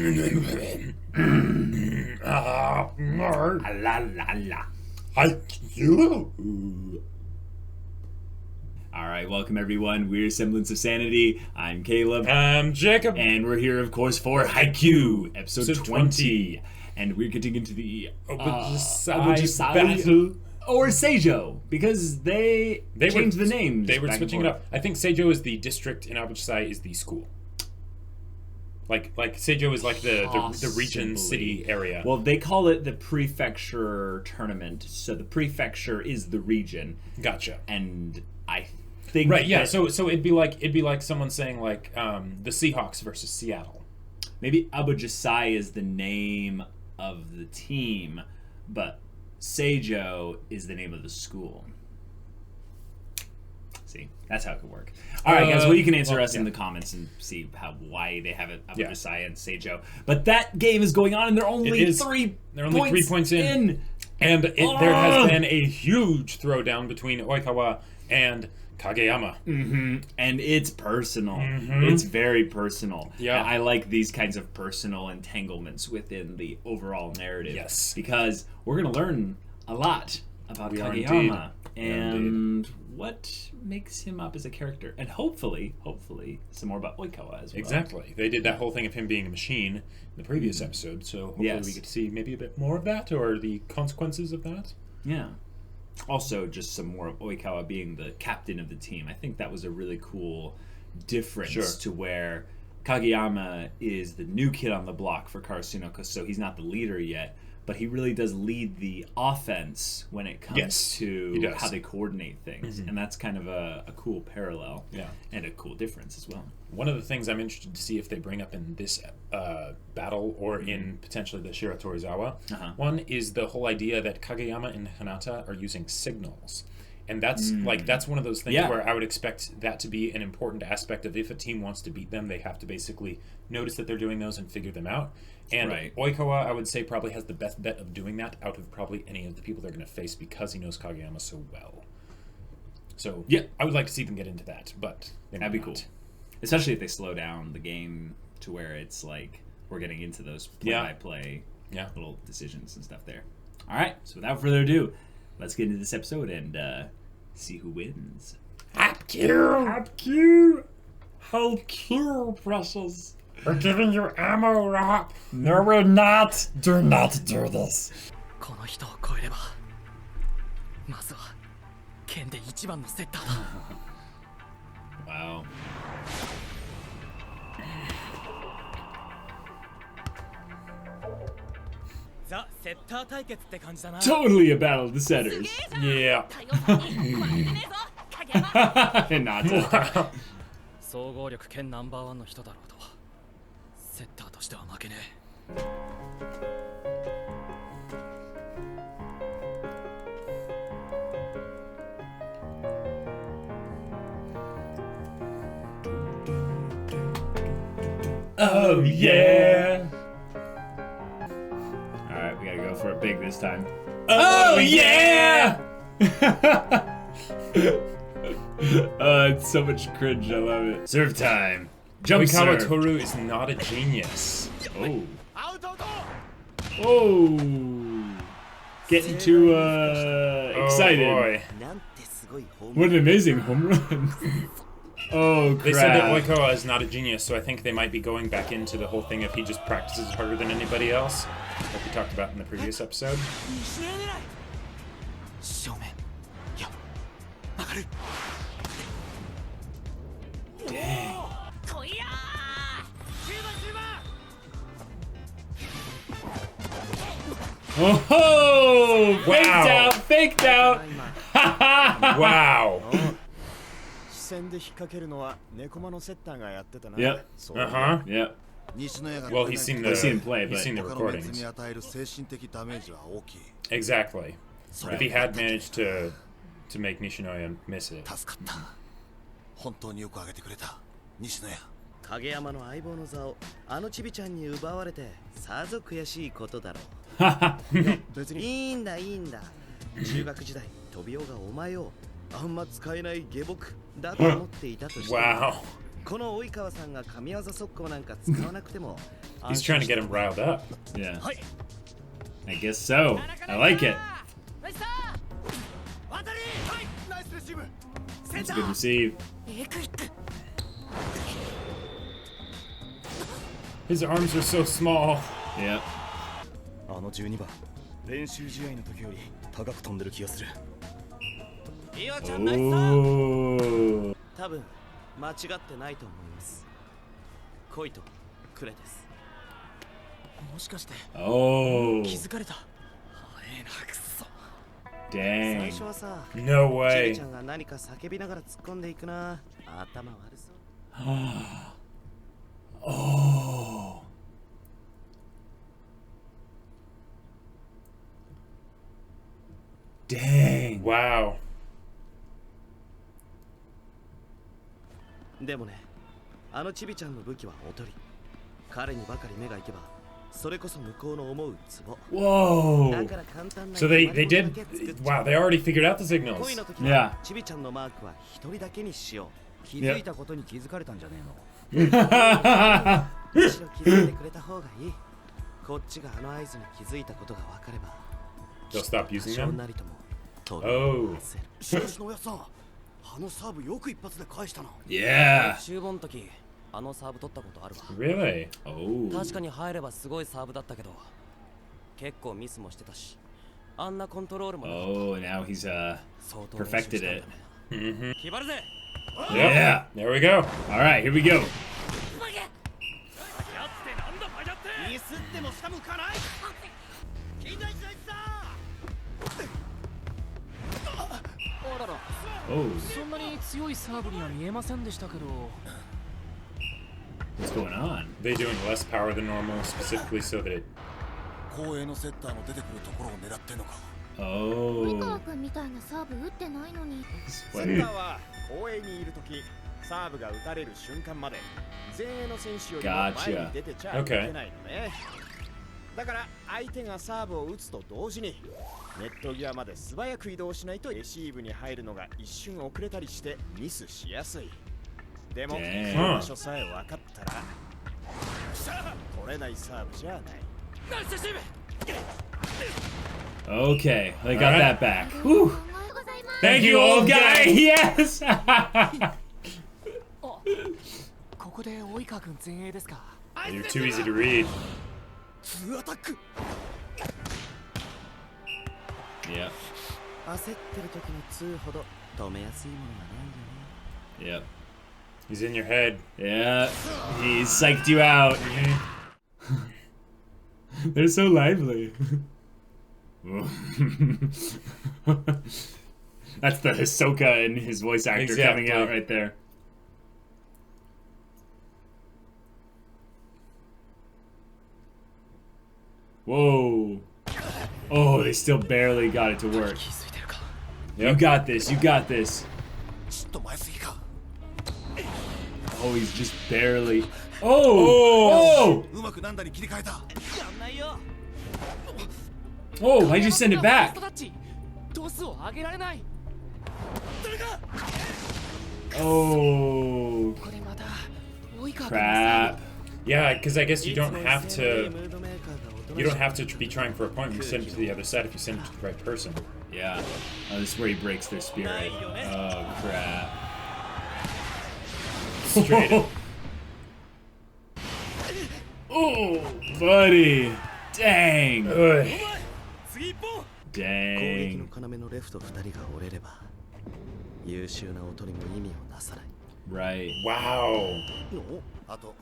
La la la. Haikyuu. All right, welcome everyone. We're Semblance of Sanity. I'm Caleb. I'm Jacob. And we're here, of course, for Haikyuu, episode 20. And we're getting into the Obujisai battle. Or Seijo, because they changed the names. They were switching it up. I think Seijo is the district and Obujisai is the school. Like Seijo is like the region, city area. Well, they call it the prefecture tournament. So the prefecture is the region. Gotcha. And I think right, yeah. So it'd be like someone saying like the Seahawks versus Seattle. Maybe Obujisai is the name of the team, but Seijo is the name of the school. See, that's how it could work. All right, guys. Well, you can answer us in the comments and see why they have it Obujisai and Seijo. But that game is going on, and they're only 3 points in. And there has been a huge throwdown between Oikawa and Kageyama. Mm-hmm. And it's personal. Mm-hmm. It's very personal. Yeah. And I like these kinds of personal entanglements within the overall narrative. Yes. Because we're going to learn a lot about Kageyama and what makes him up as a character. And hopefully, some more about Oikawa as well. Exactly. They did that whole thing of him being a machine in the previous episode, so hopefully we get to see maybe a bit more of that, or the consequences of that. Yeah. Also, just some more of Oikawa being the captain of the team. I think that was a really cool difference to where Kageyama is the new kid on the block for Karasuno, so he's not the leader yet, but he really does lead the offense when it comes to how they coordinate things. Mm-hmm. And that's kind of a cool parallel and a cool difference as well. One of the things I'm interested to see if they bring up in this battle or in potentially the Shiratorizawa one is the whole idea that Kageyama and Hinata are using signals. And that's that's one of those things where I would expect that to be an important aspect of if a team wants to beat them, they have to basically notice that they're doing those and figure them out. And Oikawa, I would say, probably has the best bet of doing that out of probably any of the people they're going to face because he knows Kageyama so well. So, I would like to see them get into that, but that'd be cool. Especially if they slow down the game to where it's like we're getting into those play-by-play little decisions and stuff there. All right, so without further ado, let's get into this episode and see who wins. Haikyuu, precious. We're giving you ammo, Rap. No, we're not. Do not do this. Wow. Totally a battle of the setters. Yeah. And not to. Oh yeah. Alright, we gotta go for it big this time. Oh yeah! It's so much cringe, I love it. Serve time. Jump Oikawa serve. Toru is not a genius. Oh. Getting too excited. Oh boy. What an amazing home run. Oh, crap. They said that Oikawa is not a genius, so I think they might be going back into the whole thing if he just practices harder than anybody else, like we talked about in the previous episode. Dang. Oh, faked out. Wow. Yep. Yep. Well, he's seen him play, but he's seen the recordings. Exactly. If he had managed to make Nishinoya miss it. 影山の相棒の座をあのチビちゃんに奪われてさぞ悔しいことだろう。別にいいんだいいんだ。中学時代トビオがお前をあんま使えない下僕だと思っていたとして。Wow. この及川さんが神業速攻なんか使わなくても He's trying to get him riled up. Yeah. I guess so. I like it. That's a good receive. His arms are so small. Yep. あの12番練習試合の時より高く飛んでる気がする。いわちゃんナイスサーブ。多分間違ってないと思います。恋とクレです。もしかして Oh. 気づかれた。早えなくそ。Dang. 最初はさ、 No ち way. びちゃんが何か叫びながら突っ込んでいくな。頭悪そう。Oh. Dang. Wow. でもね、あのちびちゃんの武器はおとり。彼にばかり目がいけば、それこそ向こうの思うツボ。 Whoa. だから簡単な So they did. Wow, they already figured out the 恋 signals. の時 Yeah. はちびちゃんのマークは一人だけにしよう。気づいたことに気づかれたんじゃねえの。むしろ気づいてくれた方がいい。こっちがあの合図に気づいたことが分かれば、 They'll stop using 少 them. なりとも飛び Oh. 出せる。しかしのやさん、あのサーブよく一発で返したな。 Yeah. 中盤の時あのサーブ取ったことあるわ。 Really? Oh. 確かに入ればすごいサーブだったけど結構ミスもしてたしあんなコントロールも Oh, now he's 相当練習 perfected したん it. だね。 Mm-hmm. 決まるぜ。 Yeah. There we go. All right, here we go. ミスっても下向かない。金田一大さあらら、 Oh, そんなに強いサーブには見えませんでしたけど。 what's going on? They doing less power than normal, specifically so that it. 後衛のセッターの出てくるところを狙ってんのか。及川 Oh. 君みたいなサーブ打ってないのに。セッターは後衛にいるとき、サーブが打たれる瞬間まで前衛の選手よりも前に出てちゃいけないのね。だから相手がサーブを打つと同時にネット際まで素早く移動しないとレシーブに入るのが一瞬遅れたりしてミスしやすい。でも、その場所さえ分かったら取れないサーブじゃない。 Okay, they got All right. that back. Whew. ありがとうございます。 Thank you, old guy. Yes. ここで及川君前衛ですか。 You're too easy to read. 2アタック。 Yep. 焦ってる時の2ほど止めやすいものがないよね。 Yep. He's in your head. Yeah. He psyched you out. They're so lively. That's the Hisoka and his voice actor coming out right there. Whoa. Oh, they still barely got it to work. You got this, you got this. ちょっと前すぎか。 Oh, he's just barely. Oh! Oh! うまくなんだに切り替えた。やんないよ。 Oh, why'd you send it back? タッチトスを上げられない。 Oh, これまた及川君のサー crap. Yeah, because I guess you don't have いつ to. も ムードメーカーがおとなしい You don't have to be trying for a point when you send it to the other side if you send it to the right person. Yeah. Oh, this is where he breaks their spirit. Oh, crap. Straight. Oh, buddy. Dang. Ugh. 攻撃 Dang. の要のレフト2人が折れれば優秀な音にも意味をなさない。 Right. Wow. あと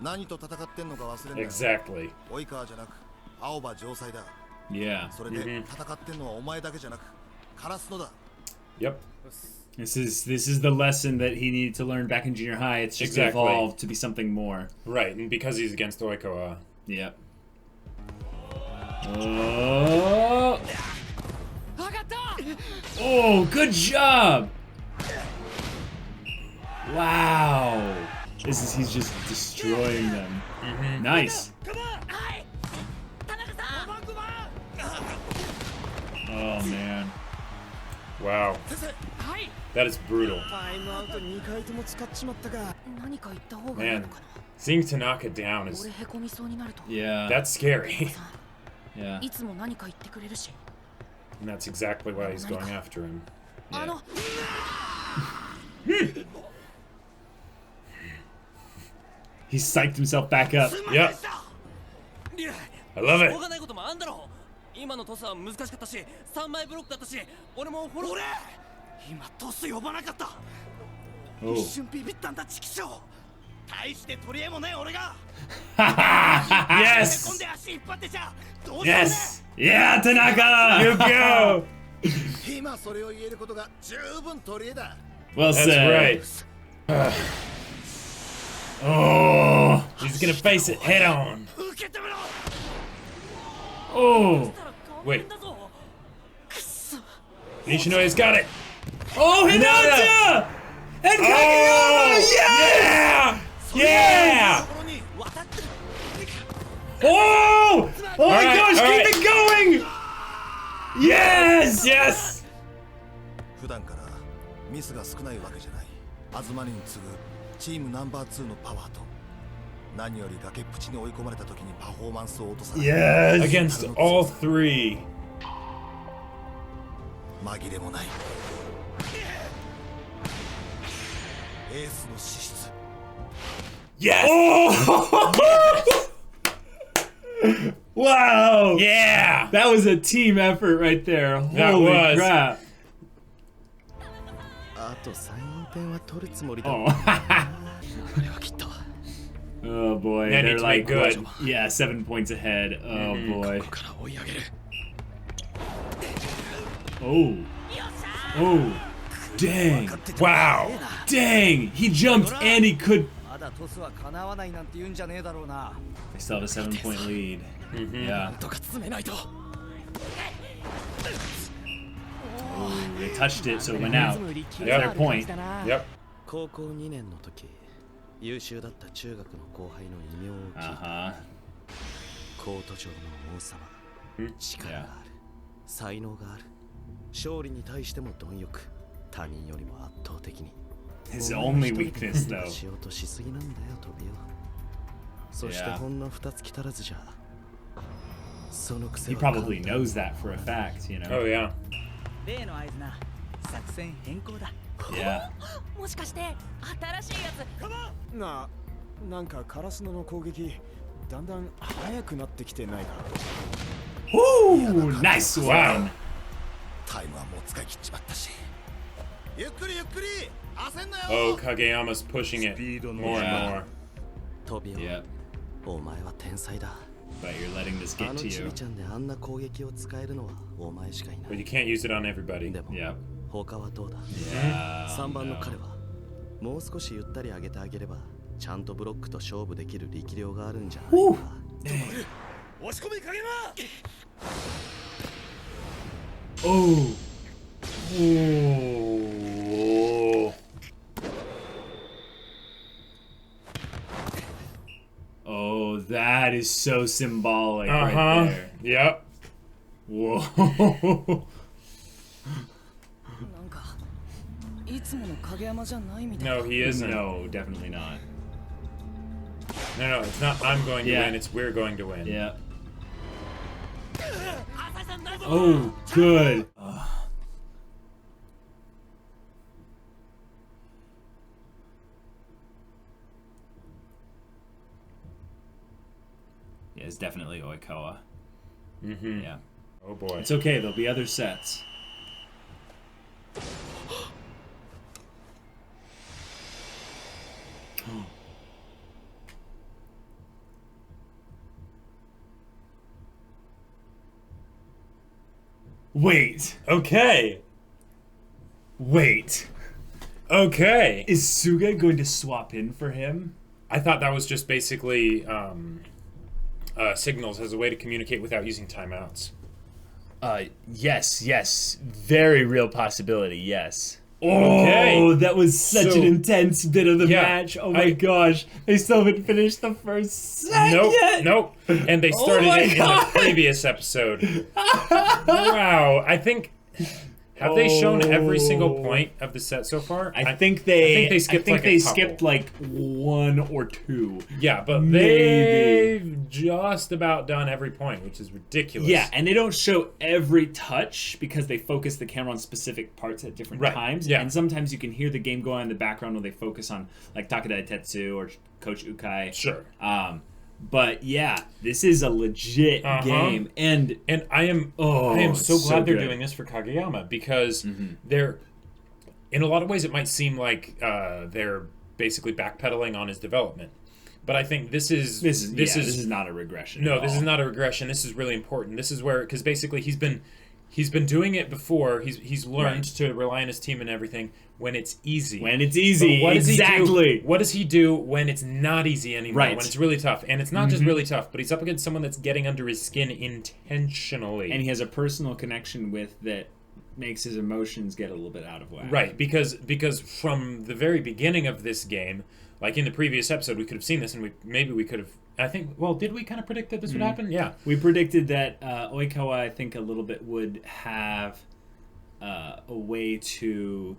何と戦ってんのか忘れんな。 Exactly. 及川じゃなく青葉城西だ。 Yeah. それで戦ってんのはお前だけじゃなくカラスノだ。 Yep. This is the lesson that he needed to learn back in junior high. It's just Exactly. evolved to be something more. Right, and because he's against Oikawa. Yep. Oh. 上がった。 Oh, good job. Wow. He's just destroying them. Nice. Oh man. Wow. はい。That is brutal. タイムアウト2回とも使っちまったか。何か言った方がいい Man, のかな。 seeing Tanaka down is 俺へこみそうになると。 Yeah. that's scary. Yeah. いつも何か言ってくれるし。 And that's exactly why he's going after him. あの、 He psyched himself back up. Yep. I love し it. ょうがないこともあんだろう。今のトスは難しかったし、3枚ブロックだったし、俺もフォロー。俺今トス呼ばなかった。 Oh. 一瞬ビビったんだチキショー。大して取り柄もね俺が。 Yes. 飛んで足引っ張ってちゃどうしようね。 Yes. Yeah, Tanaka. You go. 今それを言えることが十分取り柄だ。 Well That's said. right. Oh. He's gonna face it head on. 受け止めろ。 Oh. Wait. Nishinoya's got it. Oh, Hinata. And Kageyama. Yeah. Yeah. Oh. Oh my right, gosh. all right. Keep it going. Yes. Yes. 普段からミスが少ないわけじゃない。東に次ぐチームナンバー2のパワーと何より崖っぷちに追い込まれた時にパフォーマンスを落とさない。 Yes. Against all three. 紛れもない。エースの資質。 Yes. Wow. Yeah. That was a team effort right there. That Holy was. crap. あと3、4点は取るつもりだ。 Oh. 流れはきっと。 Oh boy. They They're need to like make good. what? Yeah, 7 points ahead. Oh boy. ここから追い上げる。 Oh. Oh. Dang. Wow. Dang. He jumped and he could. まだトスは叶わないなんて言うんじゃねえだろうな。 They still have a 7-point lead. Yeah. なんとか詰めないと。 Oh, they touched it, so it went out. That's their point. Yep. 高校2年の時、優秀だった中学の後輩の異名を聞いた。 Uh-huh. コート上の王様。力がある。才能がある。勝利に対しても貪欲。他人よりも圧倒的に。 His only weakness, though. しようとしすぎなんだよ、トビオ。そしてほんの2月足らずじゃ。そのくせ He は probably knows that for a fact, you know? Oh yeah. 例の合図な。作戦変更だ。 Yeah. もしかして新しいやつ。なんかカラスノの攻撃だんだん速くなってきてないか。 Ooh, nice one. タイムはもう使い切っちまったし。ゆっくりゆっくり。焦んな Oh, よ。 Kageyama's pushing it more and more. トビオ、 Yep. お前は天才だ。 But you're letting this あ get の to ち you. びちゃんであんな攻撃を使えるのはお前しかいな But い。 you can't use it on everybody. でも、 Yep. 他はどうだ Yeah. 3番の no. 彼はもう少しゆったり上げてあげればちゃんとブロックと勝負できる力量があるんじゃないか。押し込み影間。 Oh. Oh, that is so symbolic right there. Yep. Whoa. なんかいつもの影山じゃないみたい。 No, he isn't. No, definitely not. No, it's not. I'm going to Yeah. win. It's we're going to win. Yeah. Oh, good. Yeah, it's definitely Oikawa. Mm-hmm. Yeah. Oh boy. It's okay, there'll be other sets. Wait. Okay. Wait. Okay. Is Suga going to swap in for him? I thought that was just basically signals as a way to communicate without using timeouts. Yes. Very real possibility, yes. Okay. Oh, that was such an intense bit of the Yeah, match. Oh my gosh. They still haven't finished the first set yet. Nope. And they started my it in God. the previous episode. Wow. I think Have they shown every single point of the set so far? I think they skipped like one or two. Yeah, but maybe they've just about done every point, which is ridiculous. Yeah, and they don't show every touch because they focus the camera on specific parts at different times. Yeah. And sometimes you can hear the game going on in the background when they focus on like Takeda Tetsu or Coach Ukai. Sure. But yeah, this is a legit game, and I am so glad they're doing this for Kageyama because they're, in a lot of ways, it might seem like they're basically backpedaling on his development, but I think this is not a regression. No, this is not a regression. This is really important. This is where, because basically he's been doing it before. He's learned to rely on his team and everything when it's easy. When it's easy, what exactly. What does he do when it's not easy anymore? Right. When it's really tough, and it's not just really tough, but he's up against someone that's getting under his skin intentionally, and he has a personal connection with that makes his emotions get a little bit out of whack. Right, because from the very beginning of this game, like in the previous episode, we could have seen this, and we could have. I think. Well, did we kind of predict that this would happen? Yeah, we predicted that Oikawa, I think, a little bit would have a way to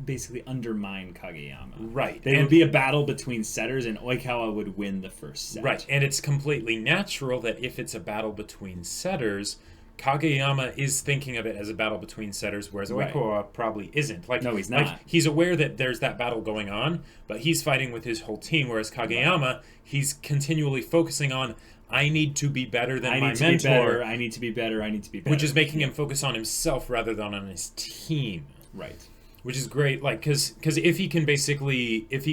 basically undermine Kageyama. Right, there would be a battle between setters, and Oikawa would win the first set. Right, and it's completely natural that if it's a battle between setters, Kageyama is thinking of it as a battle between setters, whereas Oikawa probably isn't. Like, no, he's not. Like, he's aware that there's that battle going on, but he's fighting with his whole team, whereas Kageyama, he's continually focusing on, I need to be better than my mentor. I need to be better. Which is making him focus on himself rather than on his team. Right. Which is great, like, because if he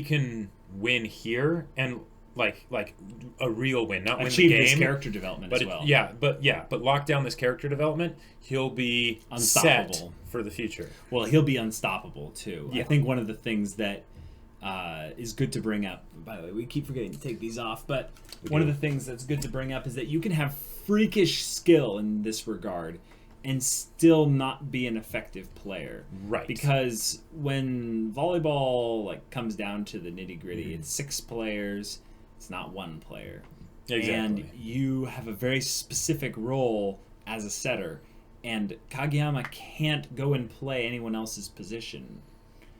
can win here and like a real win, not achieve win the game, his character development but as well. But lock down this character development, he'll be unstoppable set for the future. Well, he'll be unstoppable too. Yeah. I think one of the things that is good to bring up. By the way, we keep forgetting to take these off, but one of the things that's good to bring up is that you can have freakish skill in this regard and still not be an effective player. Right. Because when volleyball comes down to the nitty-gritty, it's 6 players, it's not 1 player. Exactly. And you have a very specific role as a setter, and Kageyama can't go and play anyone else's position.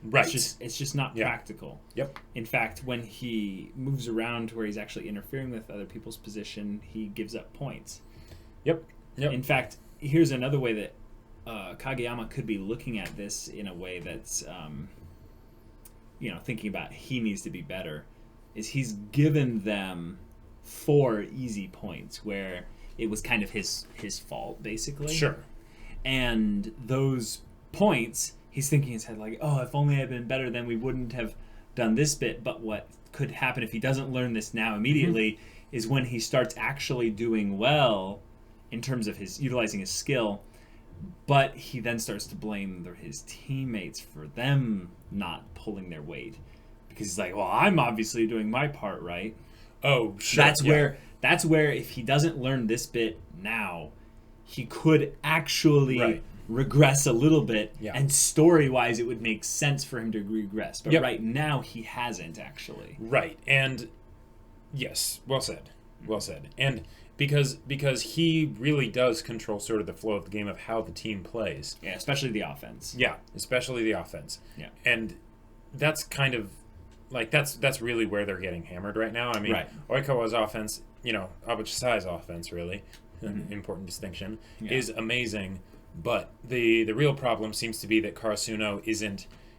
Right. It's just not practical. Yep. In fact, when he moves around to where he's actually interfering with other people's position, he gives up points. Yep. In fact, here's another way that Kageyama could be looking at this in a way that's, thinking about he needs to be better, is he's given them 4 easy points where it was kind of his fault, basically. Sure. And those points, he's thinking in his head like, oh, if only I'd been better, then we wouldn't have done this bit. But what could happen if he doesn't learn this now immediately is when he starts actually doing well in terms of his utilizing his skill, but he then starts to blame his teammates for them not pulling their weight because he's like, well, I'm obviously doing my part right. Oh, sure. That's where if he doesn't learn this bit now, he could actually regress a little bit, and story-wise it would make sense for him to regress, but right now he hasn't actually. Right. And yes, well said. And because he really does control sort of the flow of the game of how the team plays. Yeah, especially the offense. Yeah, especially the offense. Yeah. And that's kind of that's really where they're getting hammered right now. I mean, Oikawa's offense, Abuchisai's offense really, an important distinction, is amazing, but the real problem seems to be that Karasuno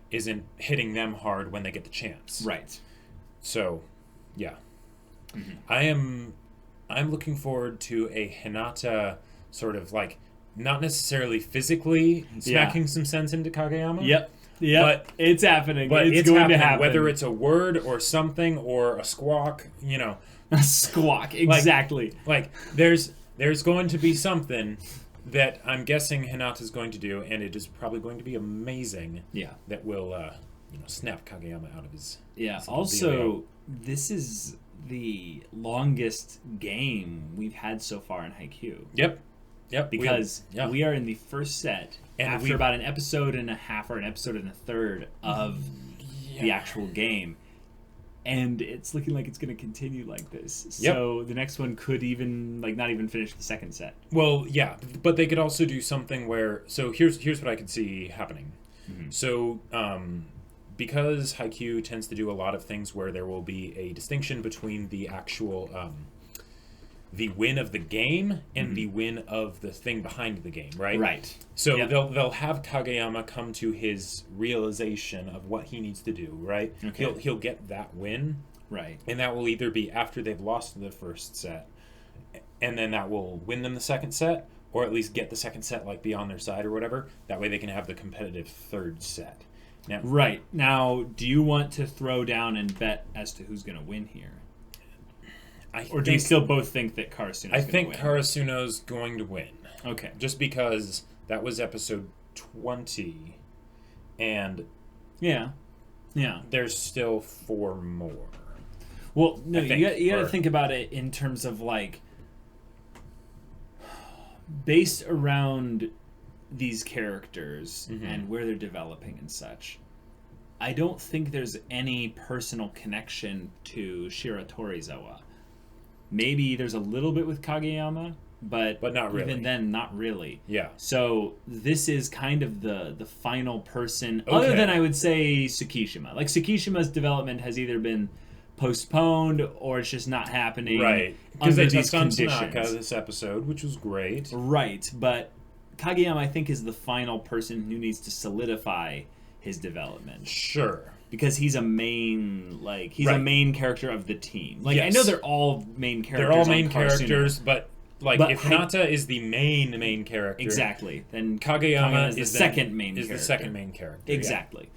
isn't hitting them hard when they get the chance. Right. So, yeah. I'm looking forward to a Hinata sort of not necessarily physically smacking some sense into Kageyama. Yep. But it's happening. But it's going to happen. Whether it's a word or something or a squawk, A squawk, exactly. There's going to be something that I'm guessing Hinata's going to do, and it is probably going to be amazing. Yeah. That will, snap Kageyama out of his... Yeah. Also, this is the longest game we've had so far in Haikyuu. Yep. Because we are in the first set after about an episode and a half or an episode and a third of the actual game. and it's looking like it's going to continue like this. So the next one could even like not even finish the second set. Well, yeah, but they could also do something where. So here's what I could see happening. So because Haikyuu tends to do a lot of things where there will be a distinction between the actual the win of the game and the win of the thing behind the game, right? Right. So they'll have Kageyama come to his realization of what he needs to do, right? Okay. He'll get that win, right? And that will either be after they've lost the first set, and then that will win them the second set, or at least get the second set like be on their side or whatever. That way they can have the competitive third set. Now, right. Now, do you want to throw down and bet as to who's going to win here? Or do you still both think that Karasuno's going to win? I think Karasuno's going to win. Okay. Just because that was episode 20, and there's still 4 more. Well, no, you got to think about it in terms of like based around these characters and where they're developing and such. I don't think there's any personal connection to Shiratorizawa. Maybe there's a little bit with Kageyama, but not really. Even then, not really. Yeah. So this is kind of the final person, other than I would say Tsukishima. Like Tsukishima's development has either been postponed or it's just not happening. Right. Because they these touched on conditions. Tanaka this episode, which was great. Right, but Kageyama, I think, is the final person who needs to solidify his development. Sure. Because he's a main, a main character of the team. Like, yes. I know they're all main characters. They're all main characters, but if Hinata is the main character, exactly, then Kageyama is the second main character. Exactly.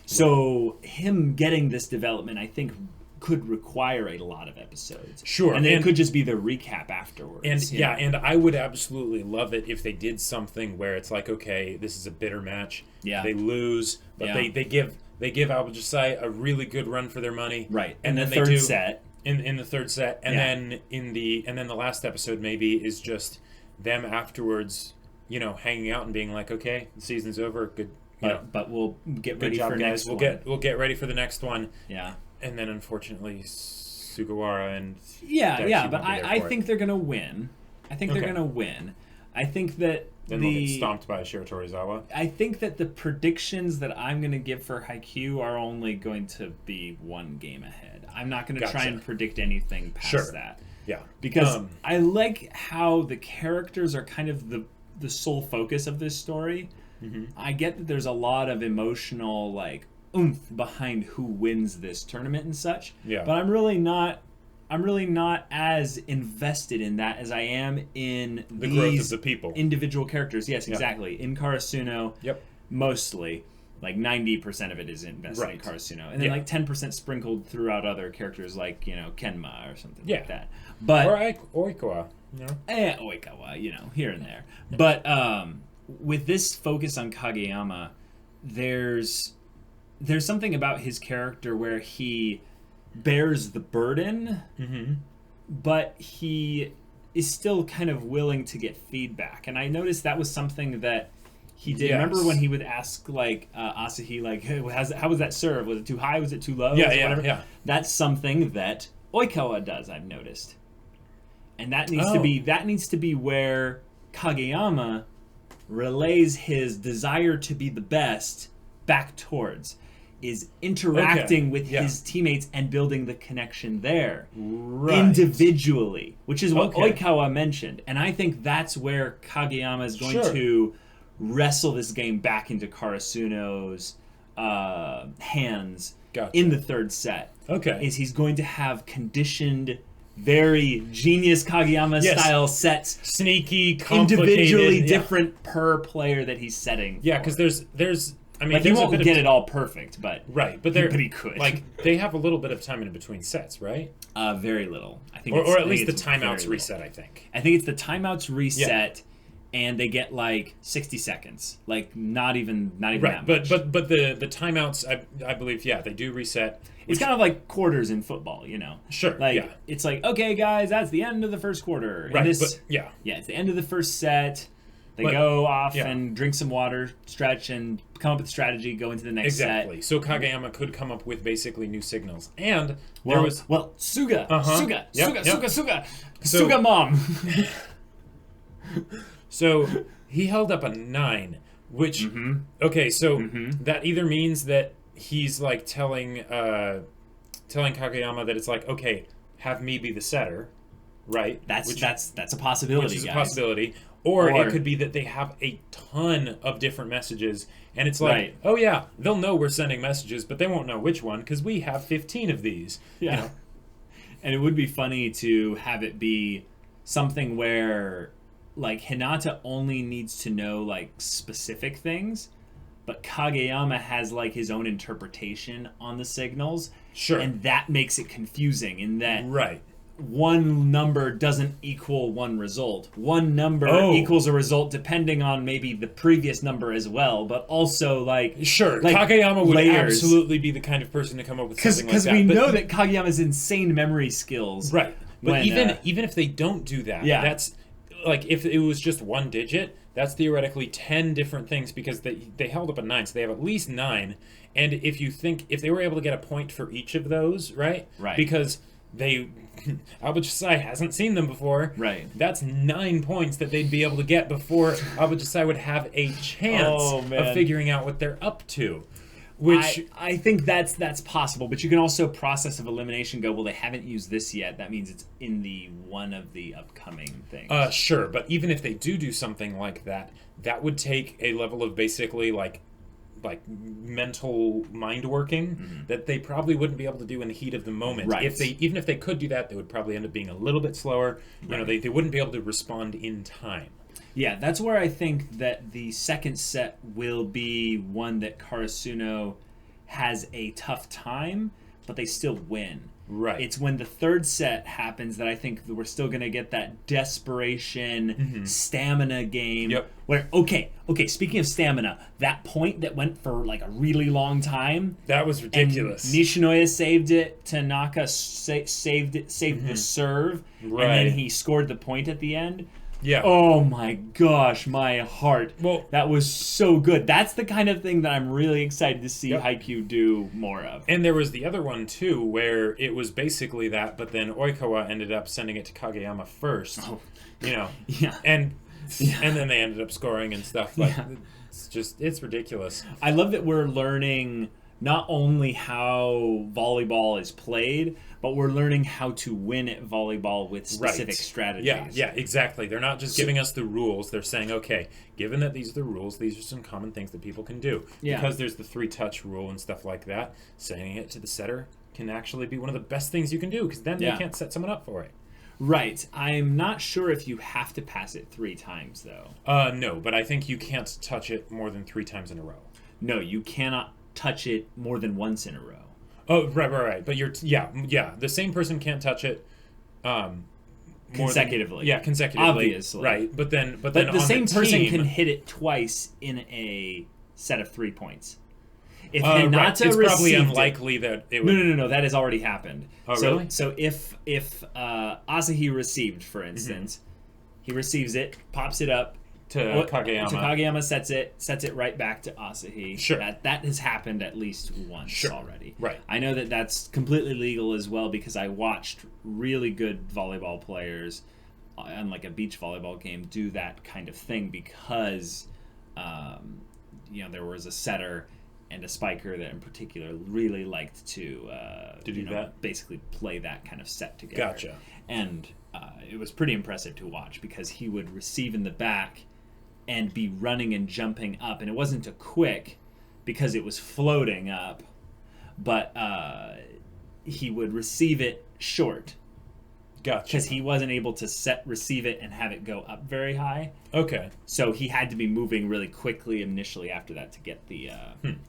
So him getting this development, I think, could require a lot of episodes. Sure. And then it could just be the recap afterwards. And and I would absolutely love it if they did something where it's like, okay, this is a bitter match. Yeah. They lose, but they give I would just say a really good run for their money. Right. And then the third set. In the third set. And then the last episode maybe is just them afterwards, hanging out and being like, okay, the season's over, good. But we'll get ready for next one. We'll get ready for the next one. Yeah. And then unfortunately Sugawara and but I think they're gonna win. I think they're gonna win. I think that then they'll get stomped by Shiratorizawa. I think that the predictions that I'm gonna give for Haikyuu are only going to be one game ahead. I'm not gonna try and predict anything past that. Yeah. Because I like how the characters are kind of the sole focus of this story. I get that there's a lot of emotional oomph behind who wins this tournament and such. Yeah. But I'm really not as invested in that as I am in the growth of the people. Individual characters. Yes, exactly. In Karasuno, mostly. 90% of it is invested in Karasuno. And then 10% sprinkled throughout other characters like, Kenma or something like that. But or Oikawa, Oikawa, here and there. But with this focus on Kageyama, there's something about his character where he bears the burden, but he is still kind of willing to get feedback. And I noticed that was something that he did. Yes. Remember when he would ask Asahi, hey, how was that serve? Was it too high? Was it too low? Yeah. That's something that Oikawa does, I've noticed. And that needs to be where Kageyama relays his desire to be the best back towards, is interacting with his teammates and building the connection there individually, which is what Oikawa mentioned. And I think that's where Kageyama is going to wrestle this game back into Karasuno's hands in the third set. Is he's going to have conditioned, very genius Kageyama style sets, sneaky, individually different per player that he's setting. Yeah, because there's he won't get it all perfect, but he could. They have a little bit of time in between sets, right? Very little. I think, or at least the timeouts reset. I think it's the timeouts reset, and they get 60 seconds, not even that much. But the timeouts, I believe, they do reset. It's kind of like quarters in football, Sure. It's okay, guys, that's the end of the first quarter. Right. It's the end of the first set. They go off and drink some water, stretch, and come up with strategy, go into the next set. Exactly. So Kageyama could come up with basically new signals. And there was... Well, Suga! Suga! Suga mom! So he held up a 9, which... Okay, so that either means that he's like telling Kageyama that it's like, okay, have me be the setter, right? That's a possibility, which is guys. a possibility. Or it could be that they have a ton of different messages, and it's like, oh yeah, they'll know we're sending messages, but they won't know which one, because we have 15 of these. Yeah. You know? And it would be funny to have it be something where, like, Hinata only needs to know, like, specific things, but Kageyama has, like, his own interpretation on the signals. Sure. And that makes it confusing in that... Right. One number doesn't equal one result. One number equals a result depending on maybe the previous number as well, but also like... Sure, like Kageyama would layers. Absolutely be the kind of person to come up with something like that. Because we know that Kageyama's insane memory skills. Right. But even if they don't do that, that's... Like, if it was just one digit, that's theoretically 10 different things, because they held up a 9, so they have at least 9. And if they were able to get a point for each of those, right? Right. Because... Aoba Chisai hasn't seen them before. Right. That's 9 points that they'd be able to get before Aoba Chisai would have a chance of figuring out what they're up to. Which I think that's possible, but you can also process of elimination go, well, they haven't used this yet. That means it's in the one of the upcoming things. Sure, but even if they do something like that, that would take a level of basically like mental mind working that they probably wouldn't be able to do in the heat of the moment. Right. Even if they could do that, they would probably end up being a little bit slower. You know, they wouldn't be able to respond in time. Yeah, that's where I think that the second set will be one that Karasuno has a tough time, but they still win. Right. It's when the third set happens that I think that we're still going to get that desperation stamina game. Yep. Where, okay, speaking of stamina, that point that went for like a really long time. That was ridiculous. And Nishinoya saved it. Tanaka saved the serve. Right. And then he scored the point at the end. Yeah. Oh my gosh, my heart. Well, that was so good. That's the kind of thing that I'm really excited to see Haikyuu do more of. And there was the other one too, where it was basically that, but then Oikawa ended up sending it to Kageyama first. Oh. You know. Yeah. And then they ended up scoring and stuff. Like, it's ridiculous. I love that we're learning not only how volleyball is played, but we're learning how to win at volleyball with specific strategies. Yeah, exactly. They're not just giving us the rules. They're saying, okay, given that these are the rules, these are some common things that people can do. Yeah. Because there's the 3-touch rule and stuff like that, sending it to the setter can actually be one of the best things you can do, because then they can't set someone up for it. Right. I'm not sure if you have to pass it 3 times, though. No, but I think you can't touch it more than 3 times in a row. No, you cannot touch it more than once in a row. Oh, right. But the same person can't touch it consecutively. Consecutively. Obviously. Right. But the same person can hit it twice in a set of 3 points. If Hinata it's probably unlikely that it would... No, that has already happened. Oh, really? So if Asahi received, for instance, he receives it, pops it up, to Kageyama sets it right back to Asahi. Sure. That has happened at least once already. Right. I know that that's completely legal as well, because I watched really good volleyball players on like a beach volleyball game do that kind of thing, because there was a setter and a spiker that in particular really liked to do that, basically play that kind of set together. Gotcha. And it was pretty impressive to watch, because he would receive in the back and be running and jumping up, and it wasn't a quick because it was floating up, but he would receive it short. Gotcha. Because he wasn't able to receive it and have it go up very high. Okay. So he had to be moving really quickly initially after that to get the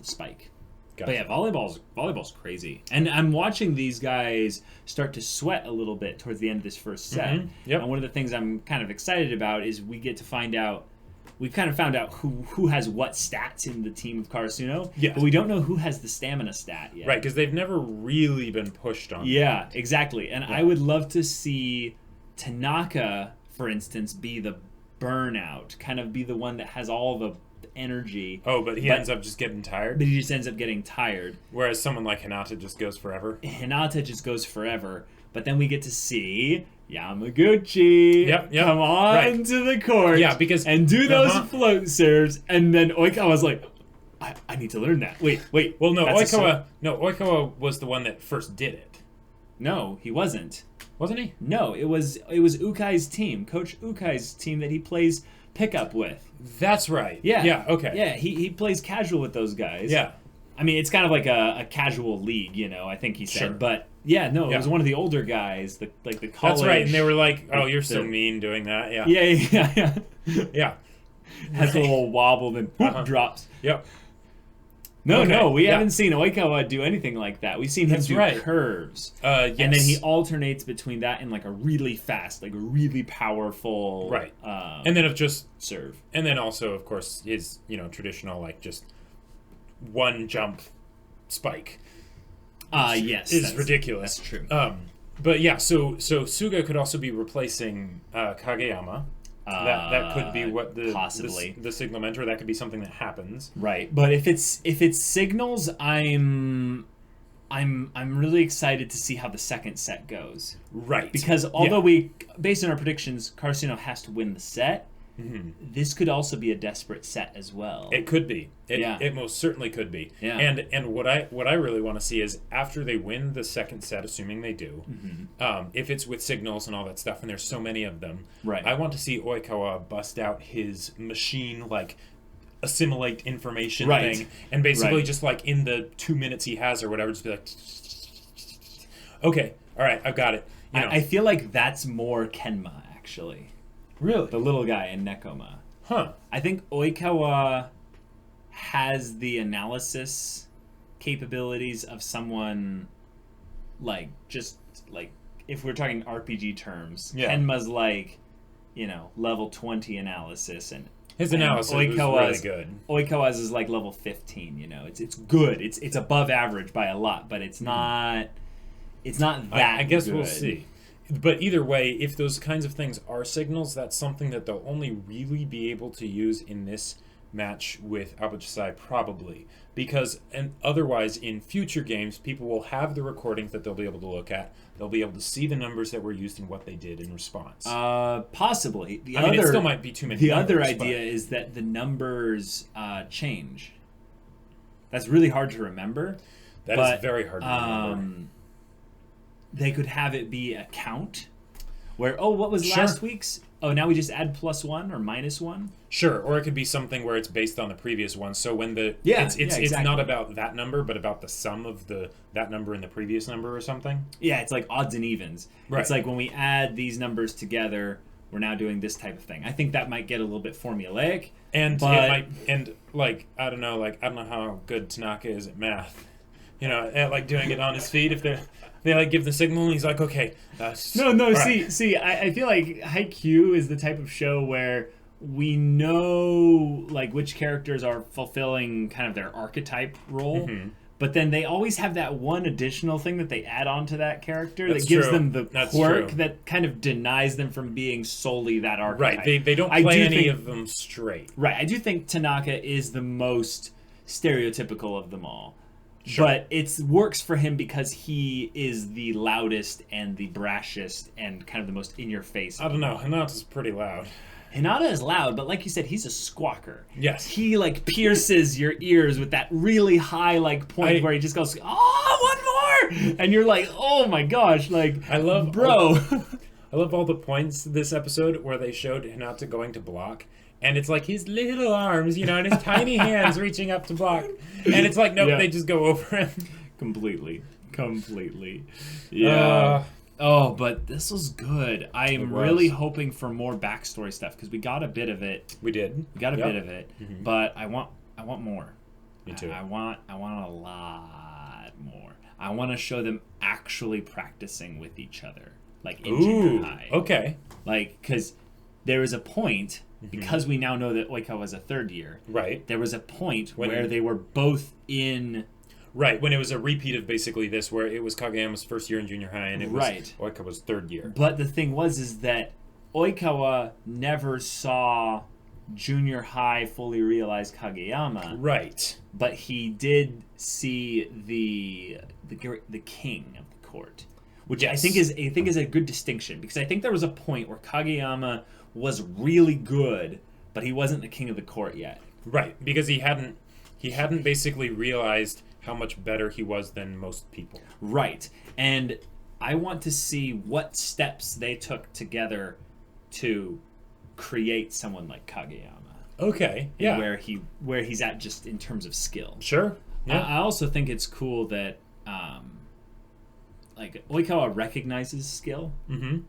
spike. Gotcha. But yeah, volleyball's crazy. And I'm watching these guys start to sweat a little bit towards the end of this first set. Yep. And one of the things I'm kind of excited about is we get to find out, we've kind of found out who has what stats in the team of Karasuno, but we don't know who has the stamina stat yet. Right, because they've never really been pushed on. Yeah, exactly. And I would love to see Tanaka, for instance, be the burnout, kind of be the one that has all the energy. Oh, but he ends up just getting tired? But he just ends up getting tired. Whereas someone like Hinata just goes forever? Hinata just goes forever. But then we get to see Yamaguchi come on to the court and do those float serves. And then Oikawa's like, I need to learn that. Wait. Well, no, Oikawa was the one that first did it. No, he wasn't. Wasn't he? No, it was Ukai's team, Coach Ukai's team that he plays pickup with. That's right. Yeah. Yeah, okay. Yeah, he plays casual with those guys. Yeah. I mean, it's kind of like a casual league, you know, I think he said. Sure. But, it was one of the older guys, the college. That's right, and they were like, oh, you're so mean doing that. Yeah. Yeah. Yeah. Has a little wobble, then drops. Yep. No, we haven't seen Oikawa do anything like that. We've seen him do curves. Yes. And then he alternates between that and like a really fast, like a really powerful and then just serve. And then also, of course, his, traditional like just one jump spike. Yes. Is ridiculous. That's true. But yeah, so Suga could also be replacing Kageyama. That could be what possibly the signal mentor. That could be something that happens, right? But if it's signals, I'm really excited to see how the second set goes, right? Because although based on our predictions, Karasuno has to win the set. Mm-hmm. This could also be a desperate set as well. It could be. It most certainly could be. Yeah. And what I really want to see is after they win the second set, assuming they do, if it's with signals and all that stuff, and there's so many of them, right? I want to see Oikawa bust out his machine like assimilate information thing, and basically just like in the 2 minutes he has or whatever, just be like, okay, all right, I've got it. I feel like that's more Kenma actually. Really? The little guy in Nekoma. Huh. I think Oikawa has the analysis capabilities of someone like if we're talking RPG terms, Kenma's like, level 20 analysis and his analysis was really good. Oikawa's is like level 15, It's good. It's above average by a lot, but it's not that I guess good. We'll see. But either way, if those kinds of things are signals, that's something that they'll only really be able to use in this match with Abachisai, probably. Because otherwise, in future games, people will have the recordings that they'll be able to look at. They'll be able to see the numbers that were used and what they did in response. Possibly. It still might be too many The numbers, other idea is that the numbers change. That's really hard to remember. That is very hard to remember. They could have it be a count where, what was last week's? Oh, now we just add +1 or -1? Sure, or it could be something where it's based on the previous one. So when it's not about that number, but about the sum of that number and the previous number or something. Yeah, it's like odds and evens. Right. It's like when we add these numbers together, we're now doing this type of thing. I think that might get a little bit formulaic. And I don't know how good Tanaka is at math. At like doing it on his feet if they like give the signal and he's like, okay. No. See, I feel like Haikyuu is the type of show where we know like which characters are fulfilling kind of their archetype role, but then they always have that one additional thing that they add on to that character that gives them the quirk that kind of denies them from being solely that archetype. Right. They don't play any of them straight. Right. I do think Tanaka is the most stereotypical of them all. Sure. But it works for him because he is the loudest and the brashest and kind of the most in-your-face. I don't know. Hinata's pretty loud. Hinata is loud, but like you said, he's a squawker. Yes. He like pierces your ears with that really high like point where he just goes, one more! And you're like, oh my gosh, like, I love all the points this episode where they showed Hinata going to block. And it's like his little arms, and his tiny hands reaching up to block. And it's like, nope, they just go over him. Completely. Yeah. But this was good. I'm really hoping for more backstory stuff because we got a bit of it. We did. We got a bit of it, but I want more. Me too. I want a lot more. I want to show them actually practicing with each other, like in junior high. Okay. Like, because there was a point. Because we now know that Oikawa was a third year. Right. There was a point where they were both in... Right, when it was a repeat of basically this, where it was Kageyama's first year in junior high, and it was Oikawa's third year. But the thing is that Oikawa never saw junior high fully realized Kageyama. Right. But he did see the king of the court, which I think is a good distinction, because I think there was a point where Kageyama was really good, but he wasn't the king of the court yet. Right, because he hadn't basically realized how much better he was than most people. Right. And I want to see what steps they took together to create someone like Kageyama. Okay. Yeah. Where he's at just in terms of skill. Sure. Yeah. I also think it's cool that like Oikawa recognizes skill. Mm-hmm.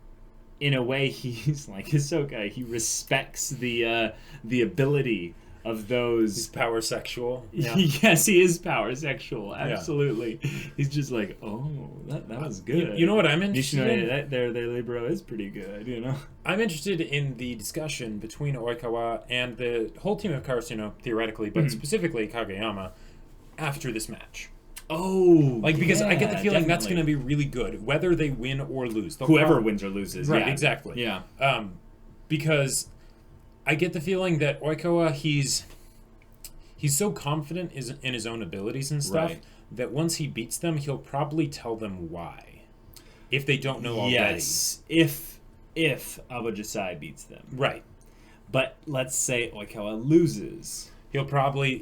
In a way, he's like Hisoka. He respects the ability of those. He's power sexual. Yeah. Yes, he is power sexual. Absolutely. Yeah. He's just like, oh, that was good. You know what I'm interested in? That their libero is pretty good. You know. I'm interested in the discussion between Oikawa and the whole team of Karasuno, theoretically, but specifically Kageyama, after this match. Oh, because I get the feeling that's going to be really good, whether they win or lose. Whoever wins or loses. Right, yeah. exactly. Yeah. Because I get the feeling that Oikawa, he's so confident in his own abilities and stuff, that once he beats them, he'll probably tell them why, if they don't know already. Yes, if Abujasai beats them. Right. But let's say Oikawa loses. He'll probably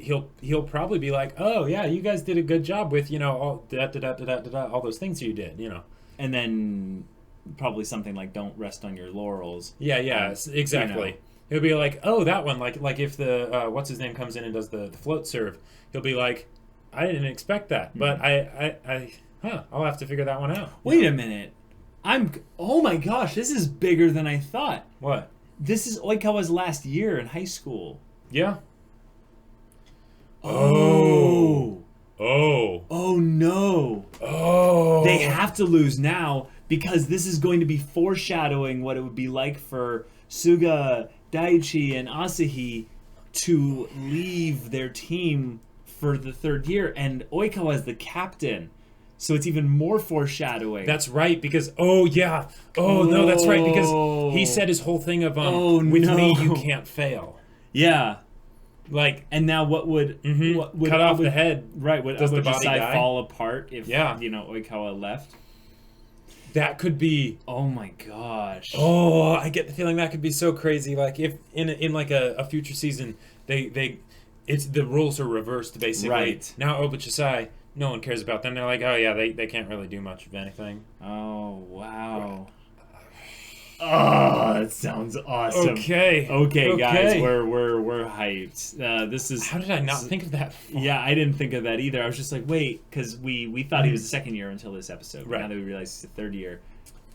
be like, oh yeah, you guys did a good job with all all those things you did, and then probably something like don't rest on your laurels. Yeah, exactly. He'll be like, oh, that one, like if the what's his name comes in and does the float serve, he'll be like, I didn't expect that, but I'll have to figure that one out. Wait a minute, oh my gosh, this is bigger than I thought. What? This is Oikawa's last year in high school. Yeah. Oh no. Oh. They have to lose now, because this is going to be foreshadowing what it would be like for Suga, Daichi, and Asahi to leave their team for the third year, and Oikawa is the captain. So it's even more foreshadowing. That's right, because no, that's right, because he said his whole thing of with me you can't fail. Yeah. And now what would cut off the head? Right, would the body die? Fall apart if Oikawa left? That could be. Oh my gosh. Oh, I get the feeling that could be so crazy. Like if in like a future season it's the rules are reversed basically. Right. Now Obichisai, no one cares about them. They're like, oh yeah, they can't really do much of anything. Oh wow. Oh, that sounds awesome. Okay, guys, we're hyped. This is. How did I not think of that? Yeah, I didn't think of that either. I was just like, wait, because we thought he was the second year until this episode. But now that we realize he's the third year,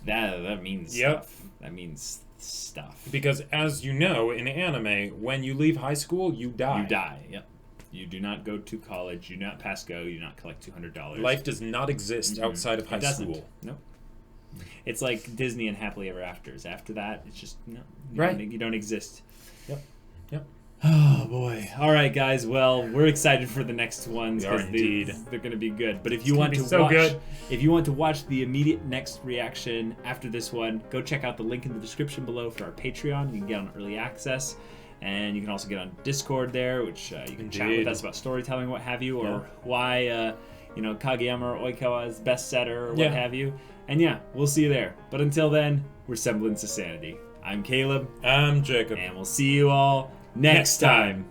that means stuff. That means stuff. Because as you know, in anime, when you leave high school, you die. You die. Yep. You do not go to college. You do not pass go. You do not collect $200. Life does not exist outside of high school. Nope. It's like Disney and Happily Ever Afters. After that, it's just you don't exist. Yep. Oh boy! All right, guys. Well, we're excited for the next ones because they're going to be good. But if you want to watch the immediate next reaction after this one, go check out the link in the description below for our Patreon. You can get on early access, and you can also get on Discord there, which you can chat with us about storytelling, what have you, or why Kageyama or Oikawa is best setter or what have you. And we'll see you there. But until then, we're Semblance of Sanity. I'm Caleb. I'm Jacob. And we'll see you all next time.